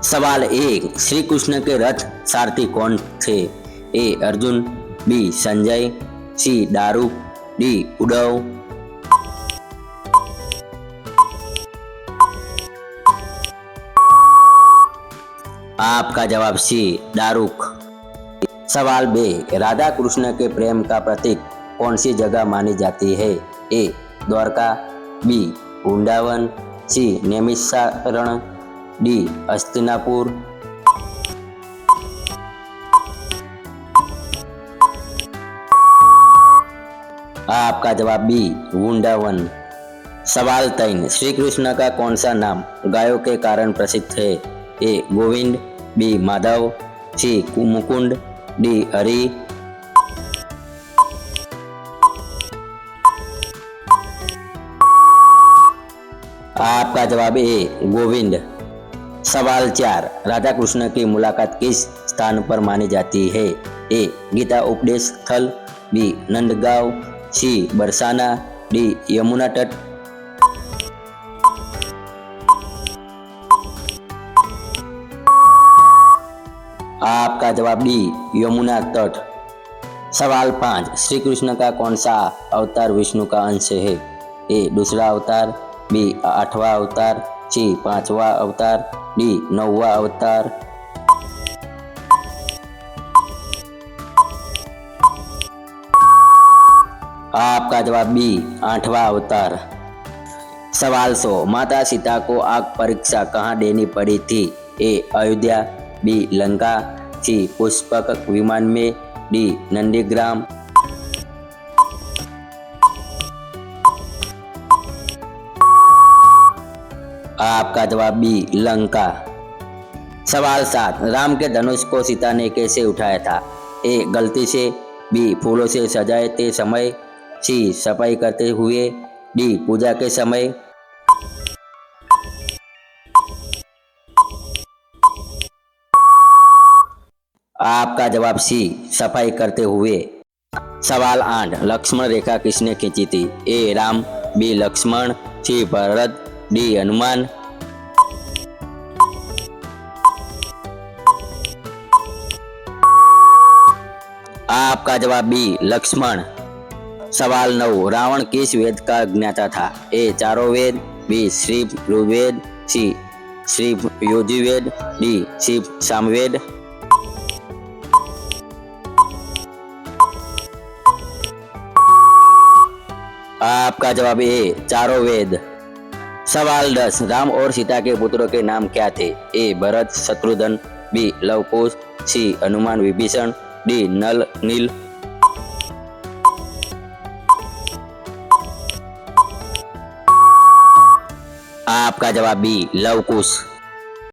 सवाल 1, श्री कृष्ण के रथ सारथी कौन थे? ए अर्जुन, बी संजय, सी दारुक, डी उद्धव। आपका जवाब सी दारुक। सवाल 2, राधा कृष्ण के प्रेम का प्रतीक कौन सी जगह मानी जाती है? ए द्वारका, बी वृंदावन, सी नैमिषारण्य, डी हस्तिनापुर। आपका जवाब बी वृंदावन। सवाल 3, श्री कृष्ण का कौन सा नाम गायों के कारण प्रसिद्ध है? ए गोविंद, बी माधव, सी मुकुंद, डी हरि। आपका जवाब ए गोविंद। सवाल 4, राधा कृष्ण की मुलाकात किस स्थान पर मानी जाती है? ए गीता उपदेश स्थल, बी नंदगांव, सी बरसाना, डी यमुना तट। आपका जवाब डी यमुना तट। सवाल 5, श्री कृष्ण का कौन सा अवतार विष्णु का अंश है? ए दूसरा अवतार, बी 8वां अवतार, सी 5वां अवतार, डी 9वां अवतार। आपका जवाब बी 8वां अवतार। सवाल 100, माता सीता को आग परीक्षा कहाँ देनी पड़ी थी? ए अयोध्या, बी लंका, सी पुष्पक विमान में, डी नंदीग्राम। आपका जवाब बी लंका। सवाल 7, राम के धनुष को सीता ने कैसे उठाया था? ए गलती से, बी फूलों से सजाते समय, सी सफाई करते हुए, डी पूजा के समय। आपका जवाब सी सफाई करते हुए। सवाल 8, लक्ष्मण रेखा किसने खींची थी? ए राम, बी लक्ष्मण, सी भरत, डी हनुमान। आपका जवाब बी लक्ष्मण। सवाल 9, रावण किस वेद का ज्ञाता था? ए चारों वेद, बी श्री ऋग्वेद, सी श्री यजुर्वेद, डी शिव सामवेद। आपका जवाब ए चारों वेद। सवाल 10, राम और सीता के पुत्रों के नाम क्या थे? ए भरत शत्रुघ्न, बी लव कुश, सी हनुमान विभीषण, डी नल नील। आपका जवाब बी लव कुश।